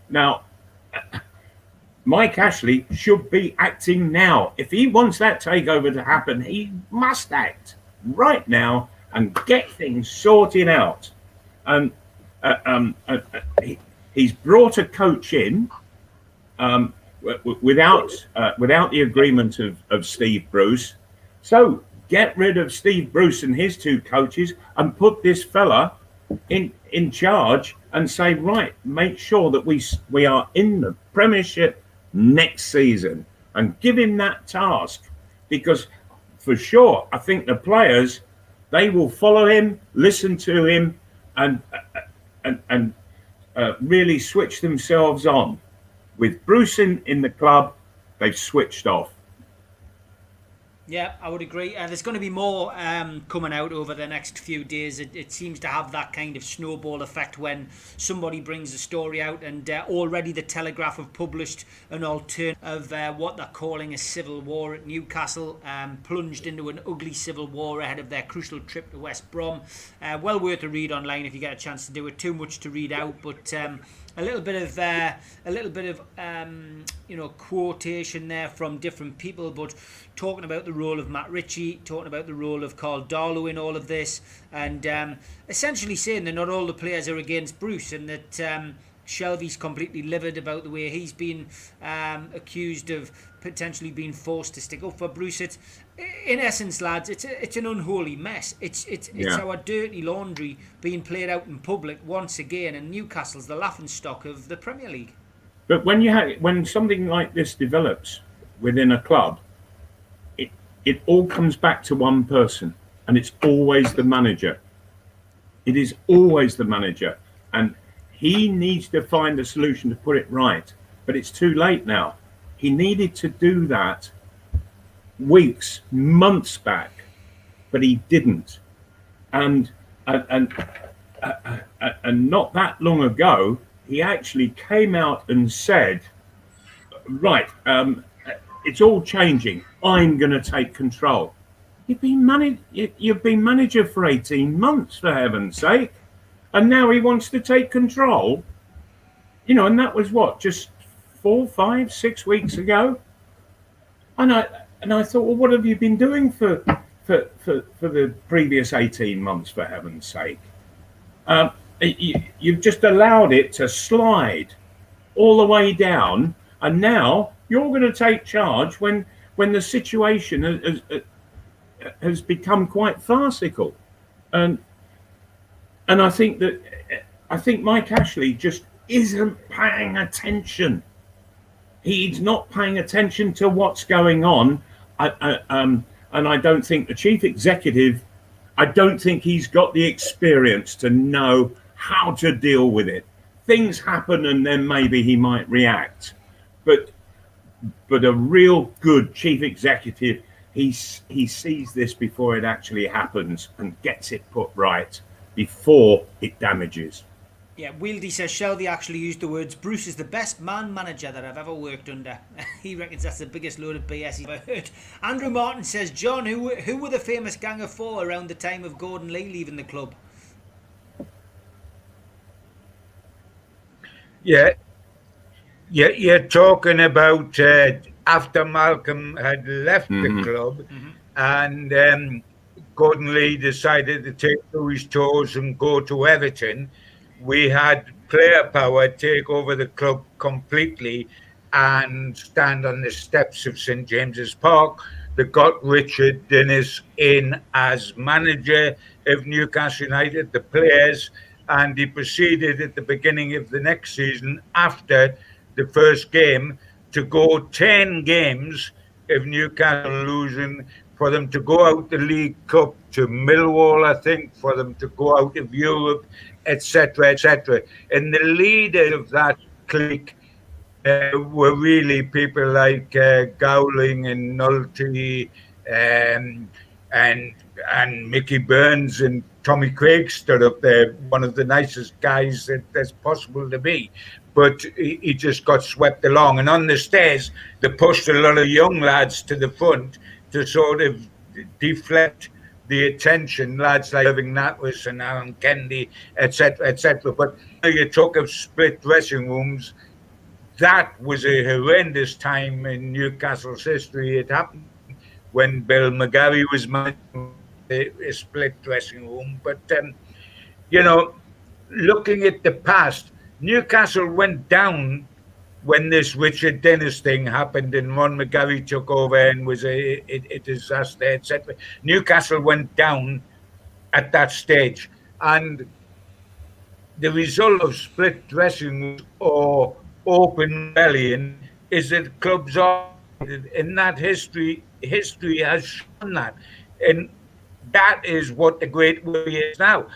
Now, Mike Ashley should be acting now. If he wants that takeover to happen, he must act right now and get things sorted out. And he's brought a coach in without the agreement of Steve Bruce. So get rid of Steve Bruce and his two coaches and put this fella in charge and say, right, make sure that we are in the Premiership next season, and give him that task, because for sure I think the players, they will follow him, listen to him, and really switch themselves on. With Bruce in the club, they've switched off.
Yeah, I would agree. There's going to be more coming out over the next few days. It seems to have that kind of snowball effect when somebody brings a story out, and already the Telegraph have published an alternative of what they're calling a civil war at Newcastle, plunged into an ugly civil war ahead of their crucial trip to West Brom. Well worth a read online if you get a chance to do it. Too much to read out, but a little bit of quotation there from different people, but talking about the role of Matt Ritchie, talking about the role of Carl Darlow in all of this, and essentially saying that not all the players are against Bruce, and that Shelby's completely livid about the way he's been accused of potentially being forced to stick up for Bruce. It's, in essence, lads, it's an unholy mess. It's our dirty laundry being played out in public once again, and Newcastle's the laughing stock of the Premier League.
But when something like this develops within a club, it all comes back to one person, and it's always the manager. It is always the manager, and he needs to find a solution to put it right. But it's too late now. He needed to do that weeks, months back, but he didn't. And not that long ago, he actually came out and said, right, it's all changing. I'm going to take control. You've been manager for 18 months, for heaven's sake. And now he wants to take control. You know, and that was what, just 4, 5, 6 weeks ago? And I thought, well, what have you been doing for the previous 18 months, for heaven's sake? You've just allowed it to slide all the way down, and now you're going to take charge when the situation has become quite farcical. And I think Mike Ashley just isn't paying attention. He's not paying attention to what's going on. And I don't think the chief executive, I don't think he's got the experience to know how to deal with it. Things happen, and then maybe he might react. But a real good chief executive, he sees this before it actually happens and gets it put right before it damages.
Yeah, Wieldy says Shelby actually used the words, Bruce is the best man manager that I've ever worked under. He reckons that's the biggest load of BS he's ever heard. Andrew Martin says, John, who were the famous Gang of Four around the time of Gordon Lee leaving the club?
Yeah, you're talking about after Malcolm had left the club, and Gordon Lee decided to take to his toes and go to Everton. We had player power take over the club completely and stand on the steps of St James's Park They got Richard Dennis in as manager of Newcastle United, the players, and he proceeded at the beginning of the next season, after the first game, to go 10 games of Newcastle losing, for them to go out the League Cup to Millwall, I think, for them to go out of Europe, etc., etc. And the leader of that clique were really people like Gowling and Nolte, and Mickey Burns and Tommy Craig stood up there, one of the nicest guys that's possible to be. But he just got swept along. And on the stairs, they pushed a lot of young lads to the front to sort of deflect the attention, lads like Irving Natwas and Alan Kennedy, etc., etc. But you talk of split dressing rooms. That was a horrendous time in Newcastle's history. It happened when Bill McGarry was managing a split dressing room. But, looking at the past, Newcastle went down when this Richard Dennis thing happened and Ron McGarry took over and was a disaster, etc. Newcastle went down at that stage. And the result of split dressing rooms or open rebellion is that clubs are, in that history has shown that. And that is what the great worry is now.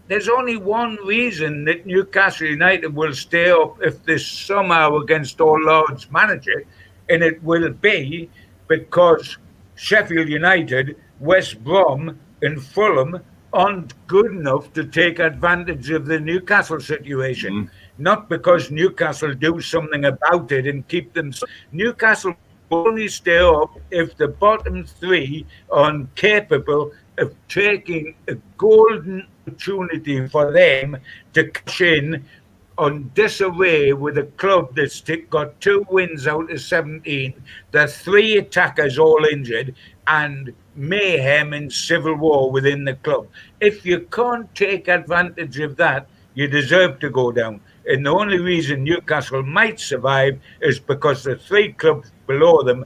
There's only one reason that Newcastle United will stay up if this somehow against all odds manager, and it will be because Sheffield United, West Brom and Fulham aren't good enough to take advantage of the Newcastle situation. Not because Newcastle do something about it and keep them. Newcastle only stay up if the bottom three are incapable of taking a golden opportunity for them to cash in on disarray with a club that's got 2 wins out of 17, the 3 attackers all injured, and mayhem and civil war within the club. If you can't take advantage of that, you deserve to go down. And the only reason Newcastle might survive is because the 3 clubs below them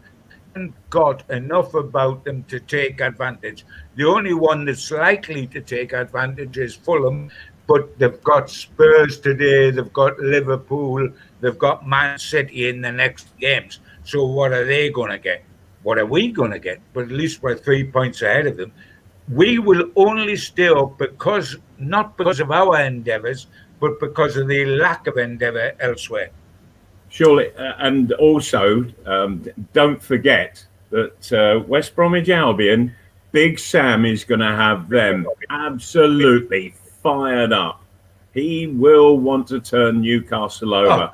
haven't got enough about them to take advantage. The only one that's likely to take advantage is Fulham, but they've got Spurs today, they've got Liverpool, they've got Man City in the next games. So what are they going to get? What are we going to get? But at least we're 3 points ahead of them. We will only stay up not because of our endeavours, but because of the lack of endeavour elsewhere.
Surely, and also don't forget that West Bromwich Albion, Big Sam is going to have them absolutely fired up. He will want to turn Newcastle over,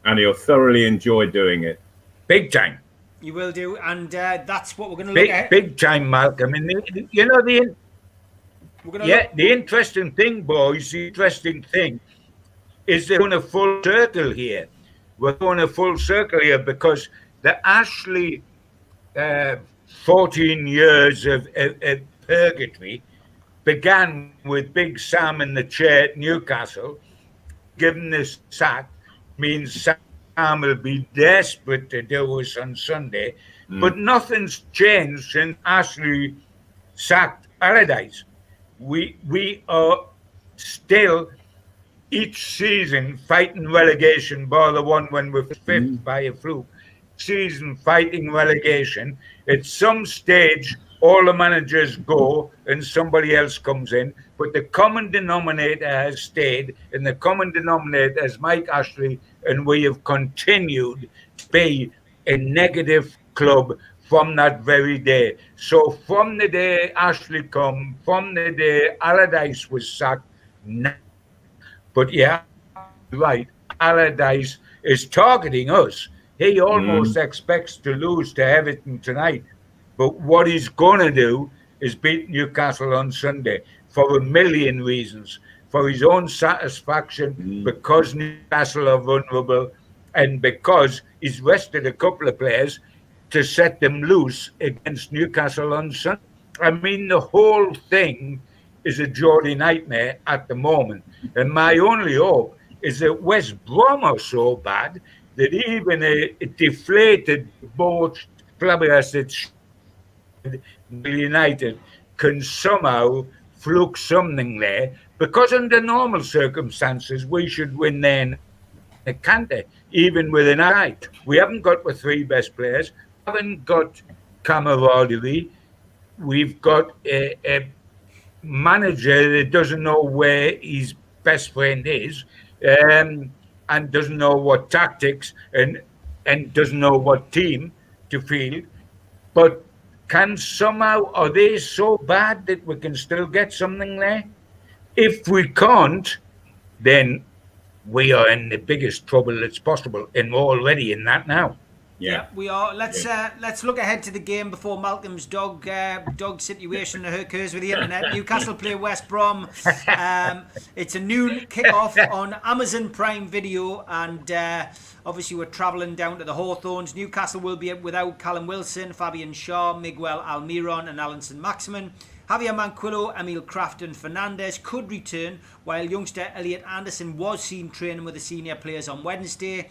and he'll thoroughly enjoy doing it.
Big time.
You will do, and that's what we're going to look at.
Big time, Malcolm. And the interesting thing, boys, the interesting thing is they're going a full circle here. We're going a full circle here because the Ashley 14 years of purgatory began with Big Sam in the chair at Newcastle. Given this sack means Sam will be desperate to do us on Sunday, but nothing's changed since Ashley sacked Allardyce. We are still each season fighting relegation, bar the one when we're 5th by a fluke. Season fighting relegation. At some stage, all the managers go and somebody else comes in, but the common denominator has stayed, and the common denominator is Mike Ashley, and we have continued to be a negative club from that very day. So from the day Ashley come, from the day Allardyce was sacked, but yeah, right, Allardyce is targeting us. He almost expects to lose to Everton tonight. But what he's going to do is beat Newcastle on Sunday for a million reasons. For his own satisfaction, because Newcastle are vulnerable, and because he's rested a couple of players to set them loose against Newcastle on Sunday. I mean, the whole thing is a Geordie nightmare at the moment. And my only hope is that West Brom are so bad that even a deflated, bought, flabbergasted United can somehow flux something there, because under normal circumstances we should win there in a canter, even with an eye. We haven't got the three best players, haven't got camaraderie. We've got a manager that doesn't know where his best friend is, and doesn't know what tactics and doesn't know what team to field. But are they so bad that we can still get something there? If we can't, then we are in the biggest trouble that's possible, and we're already in that now.
Yeah, we are. Let's look ahead to the game before Malcolm's dog situation occurs with the internet. Newcastle play West Brom. It's a noon kick-off on Amazon Prime Video, and obviously we're travelling down to the Hawthorns. Newcastle will be without Callum Wilson, Fabian Schär, Miguel Almiron and Alanson Maximin. Javier Manquillo, Emil Kraft and Fernandez could return, while youngster Elliot Anderson was seen training with the senior players on Wednesday.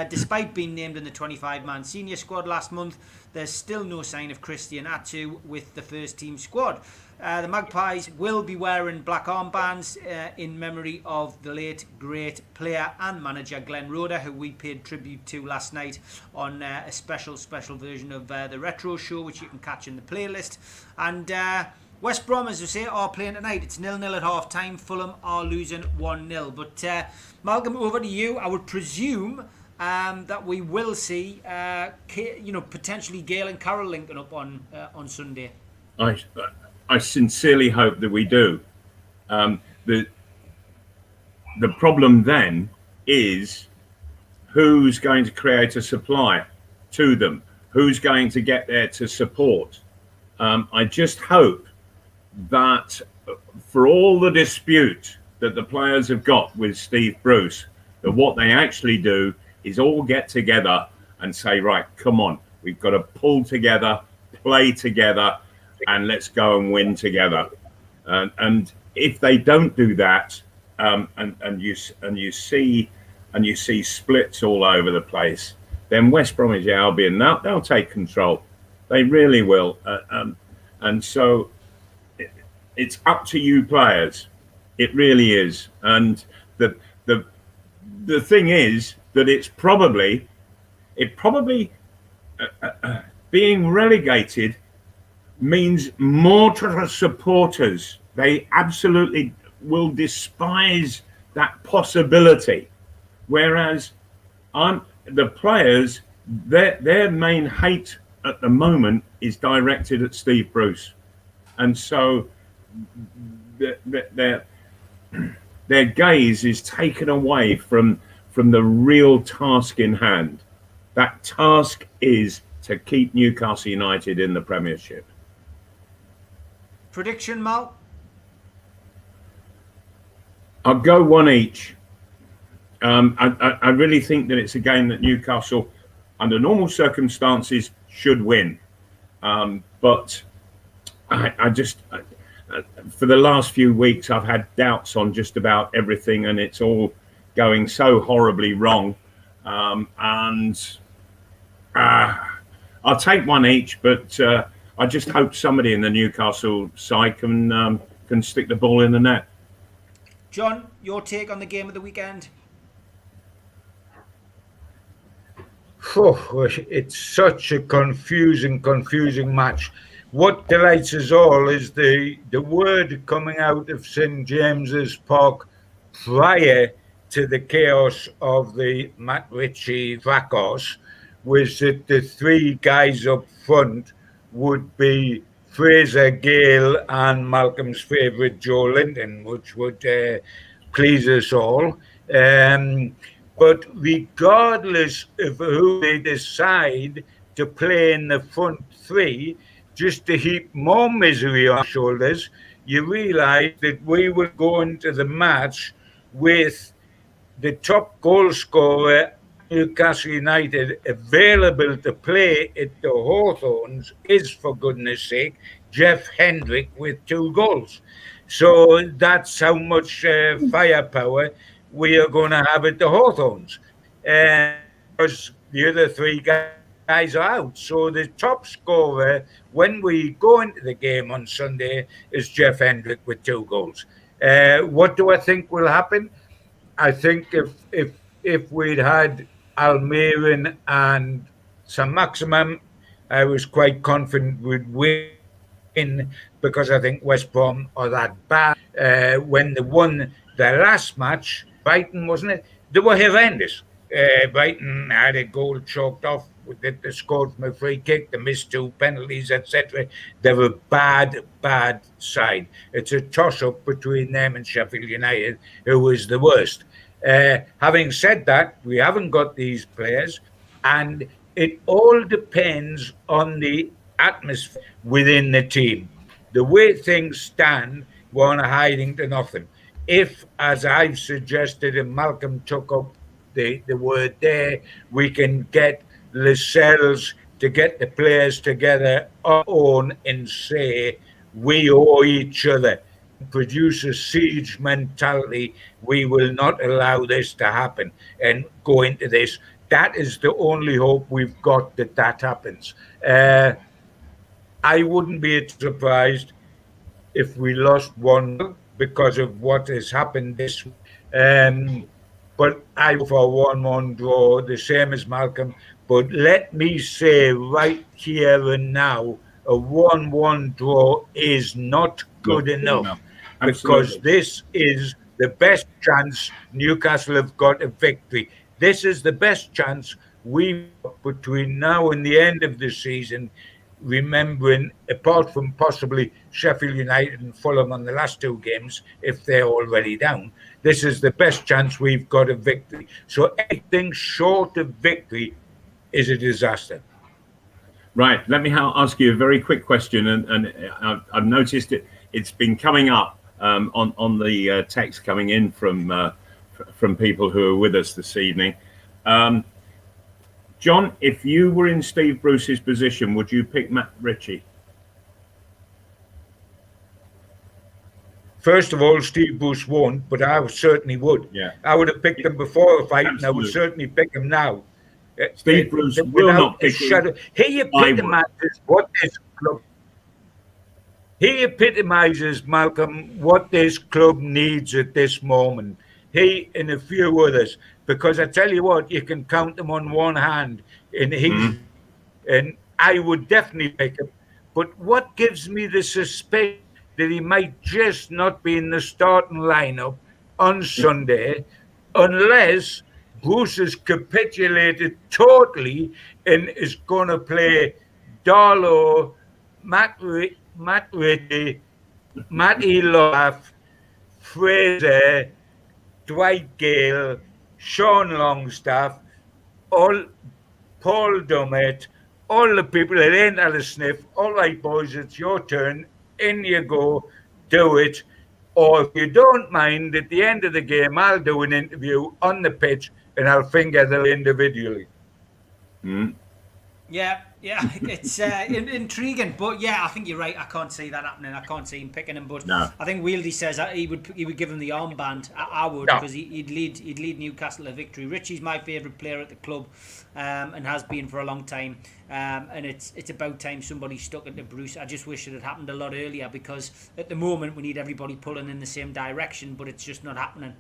Despite being named in the 25-man senior squad last month, there's still no sign of Christian Atsu with the first team squad. The Magpies will be wearing black armbands in memory of the late great player and manager Glenn Roeder, who we paid tribute to last night on a special version of the Retro Show, which you can catch in the playlist. And West Brom, as we say, are playing tonight. It's 0-0 at half time. Fulham are losing 1-0. But Malcolm, over to you. I would presume that we will see, potentially Gayle and Carroll linking up on Sunday.
I sincerely hope that we do. The problem then is who's going to create a supply to them? Who's going to get there to support? I just hope that for all the dispute that the players have got with Steve Bruce, that what they actually do is all get together and say, right, come on, we've got to pull together, play together, and let's go and win together. And if they don't do that, and you see splits all over the place, then West Bromwich Albion, they'll take control. They really will. And so it's up to you players. It really is. And the thing is that it probably being relegated means more to the supporters. They absolutely will despise that possibility. Whereas the players, their main hate at the moment is directed at Steve Bruce. And so their gaze is taken away from the real task in hand. That task is to keep Newcastle United in the Premiership.
Prediction, Mal?
I'll go one each. I really think that it's a game that Newcastle, under normal circumstances, should win. But I just, for the last few weeks, I've had doubts on just about everything, and it's all going so horribly wrong. And I'll take one each, but I just hope somebody in the Newcastle side can stick the ball in the net.
John, your take on the game of the weekend?
Oh, it's such a confusing match. What delights us all is the word coming out of St James's Park prior to the chaos of the Matt Ritchie fracas was that the three guys up front would be Fraser, Gayle and Malcolm's favourite Joe Linton, which would please us all. But regardless of who they decide to play in the front three, just to heap more misery on our shoulders, you realise that we will go into the match with the top goal scorer, Newcastle United, available to play at the Hawthorns is, for goodness sake, Jeff Hendrick with 2 goals. So that's how much firepower we are going to have at the Hawthorns. Because the other 3 guys guys are out. So the top scorer when we go into the game on Sunday is Jeff Hendrick with 2 goals. What do I think will happen? I think if we'd had Almiron and St. Maximum, I was quite confident we'd win because I think West Brom are that bad. When they won their last match, Brighton, wasn't it? They were horrendous. Brighton had a goal chalked off. They scored from a free kick. They missed 2 penalties, etc. They were bad side. It's a toss-up between them and Sheffield United, who was the worst. Having said that, we haven't got these players, and it all depends on the atmosphere within the team. The way things stand, we're on a hiding to nothing. If, as I've suggested, and Malcolm took up the word there, we can get Lascelles to get the players together our own and say we owe each other, produce a siege mentality. We will not allow this to happen and go into this. That is the only hope we've got that happens. I wouldn't be surprised if we lost 1 because of what has happened this week. But I go for 1-1 draw, the same as Malcolm. But let me say right here and now, a 1-1 draw is not good enough. Because this is the best chance Newcastle have got a victory. This is the best chance we've got between now and the end of the season, remembering, apart from possibly Sheffield United and Fulham on the last 2 games, if they're already down, this is the best chance we've got a victory. So anything short of victory is a disaster.
Right. Let me ask you a very quick question, and I've noticed it's been coming up on the text coming in from people who are with us this evening. John, if you were in Steve Bruce's position, would you pick Matt Ritchie?
First of all, Steve Bruce won't, but I certainly would.
Yeah.
I would have picked him before the fight,
Absolutely.
and I would certainly pick him now.
Steve Bruce will not pick him.
He epitomises what this club. He epitomises, Malcolm, what this club needs at this moment. He and a few others, because I tell you what, you can count them on one hand, and and I would definitely pick him. But what gives me the suspicion that he might just not be in the starting lineup on Sunday, unless Bruce has capitulated totally and is going to play Darlow, Matt Ritchie, Matty Loaf, Fraser, Dwight Gale, Sean Longstaff, all Paul Dummett, all the people that ain't had a sniff. All right, boys, it's your turn. In you go, do it. Or if you don't mind, at the end of the game, I'll do an interview on the pitch and I'll finger them individually.
Yeah, it's intriguing, but yeah, I think you're right. I can't see that happening. I can't see him picking him, but
no.
I think Wieldy says that he would give him the armband. I would, because he'd lead Newcastle to victory. Richie's my favourite player at the club, and has been for a long time. And it's about time somebody stuck into Bruce. I just wish it had happened a lot earlier, because at the moment we need everybody pulling in the same direction, but it's just not happening.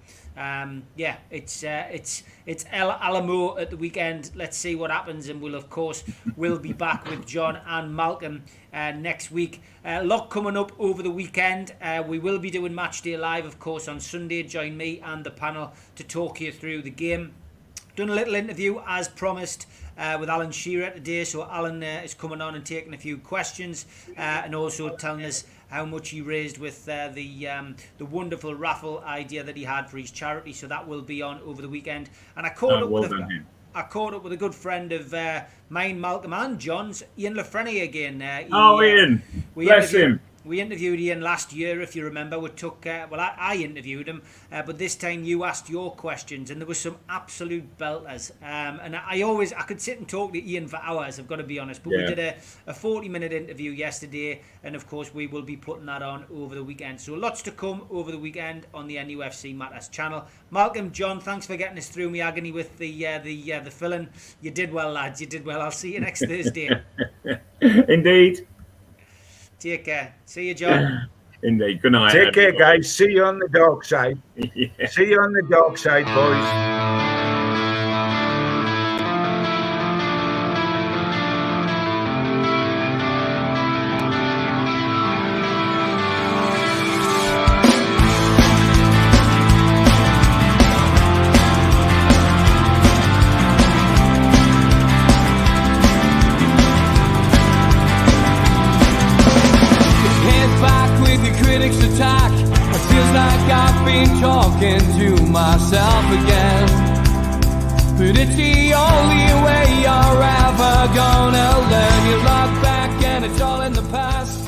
It's El Alamo at the weekend. Let's see what happens, and we'll be back with John and Malcolm next week. A lot coming up over the weekend. We will be doing Matchday Live, of course, on Sunday. Join me and the panel to talk you through the game. Done a little interview as promised with Alan Shearer today, so Alan is coming on and taking a few questions, and also telling us how much he raised with the wonderful raffle idea that he had for his charity. So that will be on over the weekend. And I caught up with a good friend of mine, Malcolm and John's, Ian Lafreniere again.
Ian, bless him.
We interviewed Ian last year, if you remember. We took, I interviewed him, but this time you asked your questions, and there was some absolute belters. And I could sit and talk to Ian for hours, I've got to be honest. But we did a 40-minute interview yesterday, and of course we will be putting that on over the weekend. So lots to come over the weekend on the NUFC Matters channel. Malcolm, John, thanks for getting us through my agony with the filling. You did well, lads. You did well. I'll see you next Thursday.
Indeed.
Take care. See you, John.
Indeed. Good night.
Take care, guys. See you on the dark side.
Yeah.
See you on the dark side, boys.
Attack. It feels like I've been talking to myself again, but it's the only way you're ever gonna learn. You look back and it's all in the past.